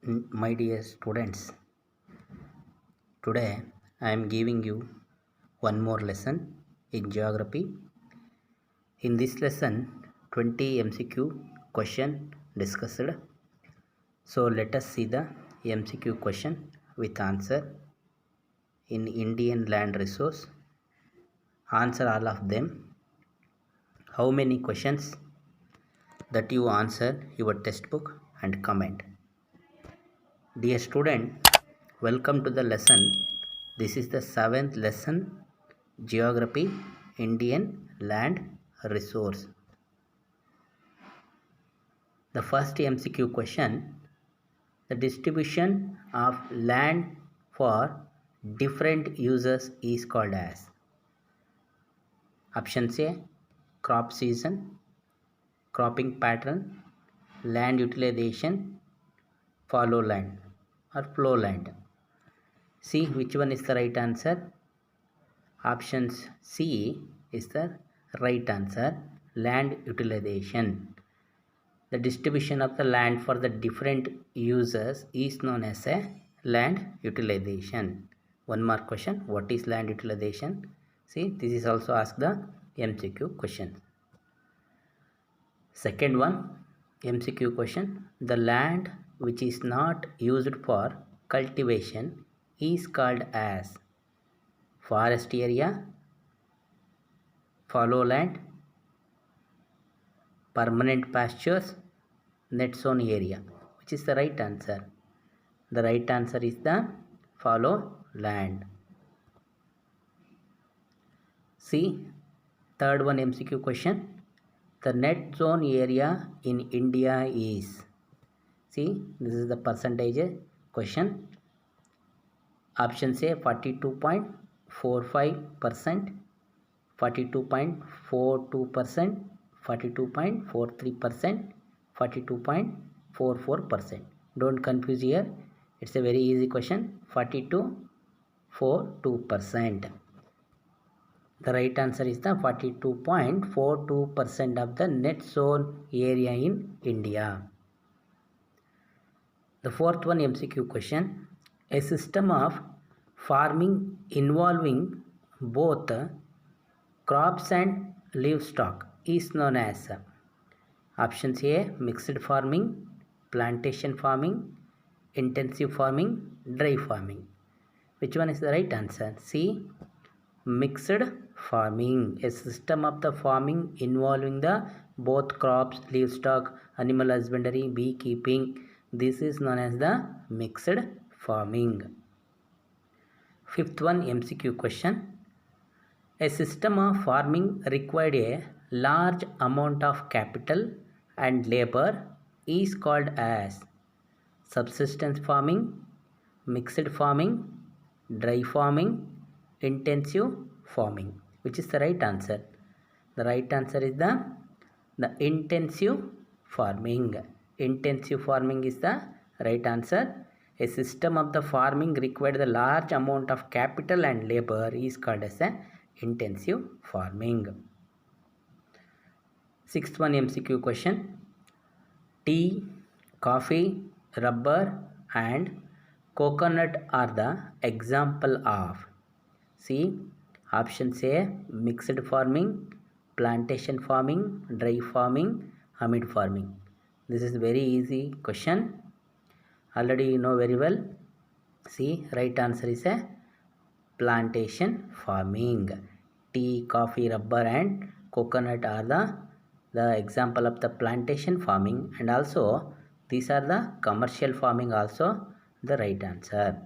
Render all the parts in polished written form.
My dear students, today I am giving you one more lesson in geography. In this lesson, 20 MCQ question discussed. So let us see the MCQ question with answer. In Indian land resource, answer all of them. How many questions that you answer your textbook and comment. Dear student, welcome to the lesson. This is the 7th lesson, Geography, Indian Land Resource. The first MCQ question, the distribution of land for different uses is called as. Options A, crop season, cropping pattern, land utilization, fallow land or flow land. See which one is the right answer. Options C is the right answer, land utilization. The distribution of the land for the different users is known as a land utilization. One more question, what is land utilization? See, this is also asked the MCQ question. Second one, MCQ question, the land which is not used for cultivation is called as forest area, fallow land, permanent pastures, net zone area. Which is the right answer? The right answer is the fallow land. See, third one MCQ question. The net zone area in India is. See, this is the percentage question. Options A 42.45%, 42.42%, 42.43%, 42.44%. Don't confuse here. It's a very easy question. 42.42%. The right answer is the 42.42% of the net zone area in India. The fourth one MCQ question. A system of farming involving both crops and livestock is known as. Options A, mixed farming, plantation farming, intensive farming, dry farming. Which one is the right answer? C, mixed farming, a system of the farming involving the both crops, livestock, animal husbandry, beekeeping. This is known as the mixed farming. Fifth one MCQ question. A system of farming required a large amount of capital and labor is called as subsistence farming, mixed farming, dry farming, intensive farming. Which is the right answer? The right answer is the intensive farming. Intensive farming is the right answer. A system of the farming required a large amount of capital and labor is called as a intensive farming. Sixth one MCQ question. Tea, coffee, rubber and coconut are the example of. See, options A, mixed farming, plantation farming, dry farming, humid farming. This is very easy question. Already you know very well. See, right answer is a plantation farming. Tea, coffee, rubber and coconut are the example of the plantation farming, and also these are the commercial farming also the right answer.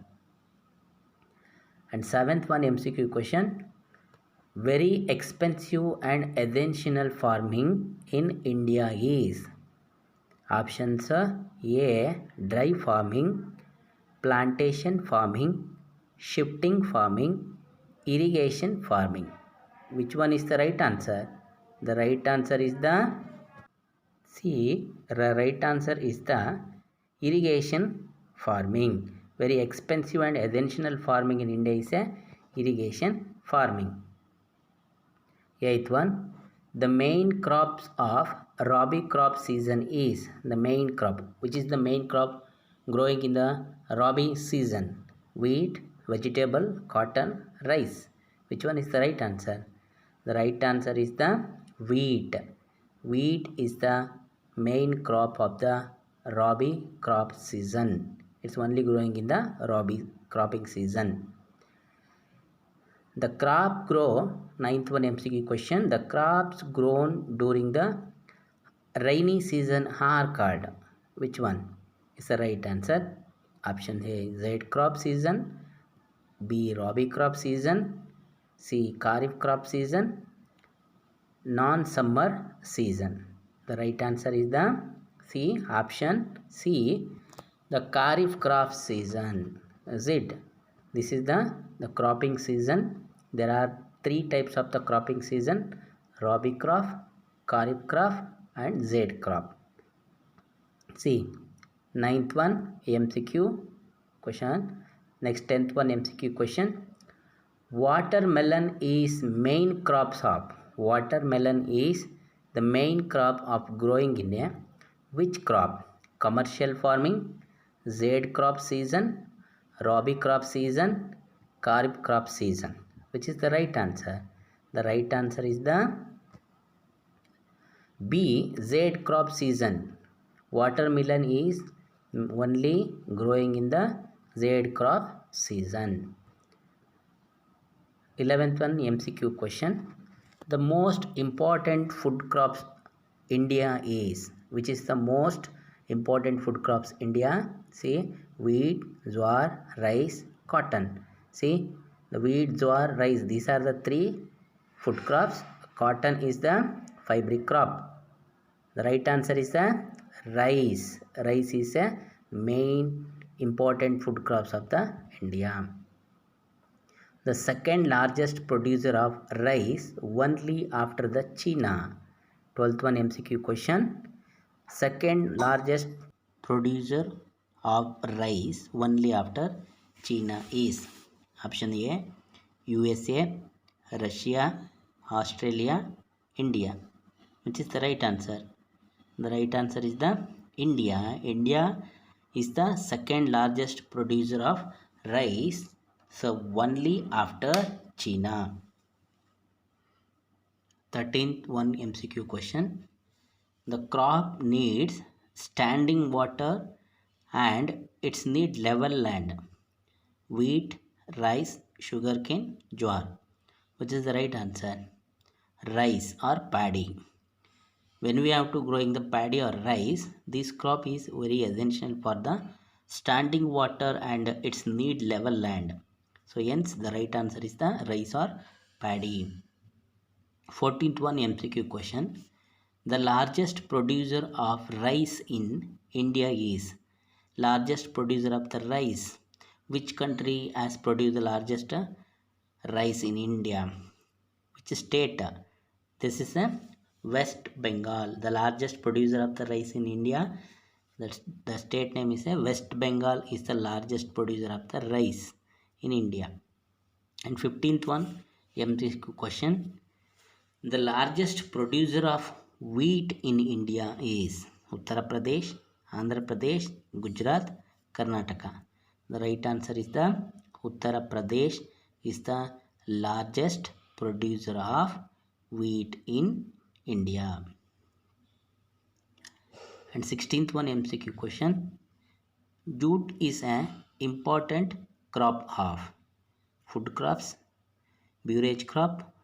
And seventh one MCQ question. Very expensive and essential farming in India is. Options A, dry farming, plantation farming, shifting farming, irrigation farming. Which one is the right answer? The right answer is the irrigation farming. Very expensive and essential farming in India is a irrigation farming. Eighth one, the main crops of Rabi crop season is. The main crop. Which is the main crop growing in the rabi season? Wheat, vegetable, cotton, rice. Which one is the right answer? The right answer is the wheat. Wheat is the main crop of the rabi crop season. It's only growing in the rabi cropping season. The crop grow, ninth one MCQ question. The crops grown during the rainy season are called. Which one is the right answer? Option A, Z crop season. B, rabi crop season. C, kharif crop season. Non-summer season. The right answer is the C, option C, the kharif crop season. Is it? This is the cropping season. There are three types of the cropping season: rabi crop, kharif crop and Z crop. See, ninth one MCQ question. Next 10th one MCQ question. Watermelon is main crops of. Watermelon is the main crop of growing in a which crop? Commercial farming, Z crop season, rabi crop season, kharif crop season. Which is the right answer? The right answer is the B, Z crop season. Watermelon is only growing in the Z crop season. 11th one MCQ question. The most important food crops India is. Which is the most important food crops India? See, wheat, jowar, rice, cotton. See, the wheat, jowar, rice, these are the three food crops. Cotton is the fabric crop. The right answer is the rice. Rice is a main important food crops of the India. The second largest producer of rice only after the China. 12th one MCQ question. Second largest producer of rice only after China is. Option A, USA, Russia, Australia, India. Which is the right answer? The right answer is the India. India is the second largest producer of rice, so only after China. 13th one MCQ question. The crop needs standing water and its need level land. Wheat, rice, sugarcane, jowar. Which is the right answer? Rice or paddy. When we have to growing the paddy or rice, this crop is very essential for the standing water and its need level land. So hence the right answer is the rice or paddy. 14th one MCQ question. The largest producer of rice in India is. Largest producer of the rice. Which country has produced the largest rice in India? Which state? This is a West Bengal. The largest producer of the rice in India. The state name is a West Bengal is the largest producer of the rice in India. And 15th one MCQ question. The largest producer of wheat in India is. Uttar Pradesh, Andhra Pradesh, Gujarat, Karnataka. The right answer is the Uttar Pradesh is the largest producer of wheat in India. And 16th one MCQ question. Jute is an important crop of. Food crops, beverage crop,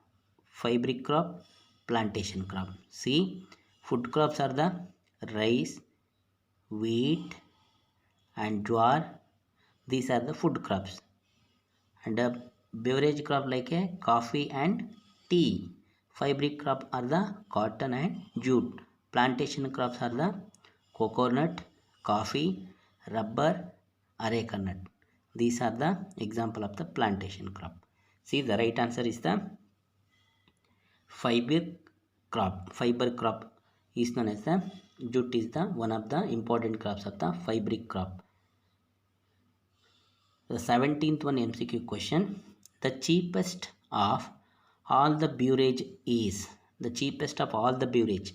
fabric crop, plantation crop. See, food crops are the rice, wheat and jowar. These are the food crops. And a beverage crop like a coffee and tea. Fabric crop are the cotton and jute. Plantation crops are the coconut, coffee, rubber, areca nut. These are the example of the plantation crop. See, the right answer is the fiber crop. Fiber crop is known as the jute is the one of the important crops of the fabric crop. The 17th one MCQ question. The cheapest of all the beverage is. The cheapest of all the beverage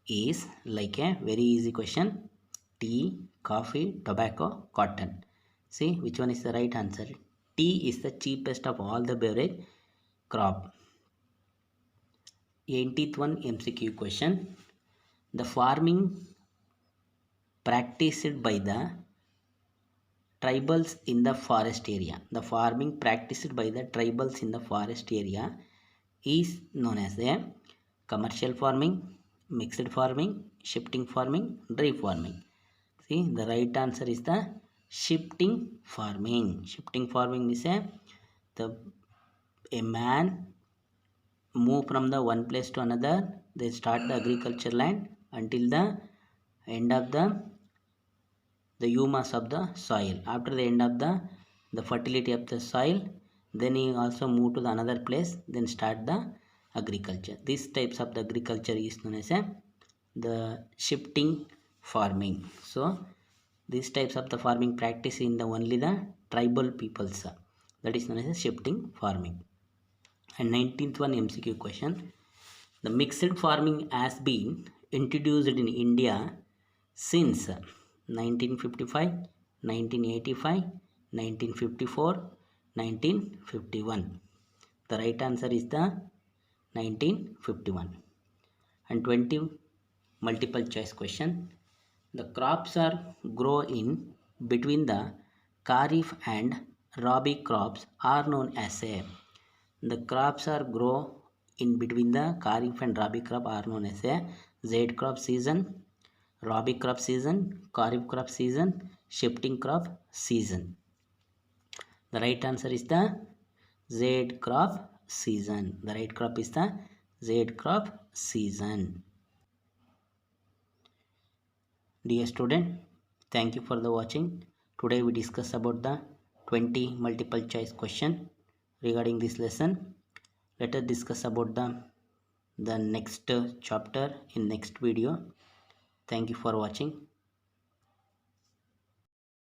is like a very easy question. Tea, coffee, tobacco, cotton. See which one is the right answer. Tea is the cheapest of all the beverage crop. 80th one MCQ question. The farming practiced by the tribals in the forest area. The farming practiced by the tribals in the forest area is known as a commercial farming, mixed farming, shifting farming, dry farming. See, the right answer is the shifting farming. Shifting farming is a man move from the one place to another. They start the agriculture land until the end of the humus of the soil. After the end of the fertility of the soil, then he also move to the another place, then start the agriculture. These types of the agriculture is known as the shifting farming. So these types of the farming practice in the only the tribal peoples, that is known as a shifting farming. And 19th one MCQ question. The mixed farming has been introduced in India since 1955, 1985, 1954, 1951. The right answer is the 1951. And 20 multiple choice question. The crops are grow in between the Kharif and Rabi crops are known as a. The crops are grow in between the Kharif and Rabi crop are known as a Zaid crop season, Rabi crop season, Kharif crop season, shifting crop season. The right answer is the Zaid crop season. The right crop is the Zaid crop season. Dear student, thank you for the watching. Today we discuss about the 20 multiple choice question regarding this lesson. Let us discuss about the next chapter in next video. Thank you for watching.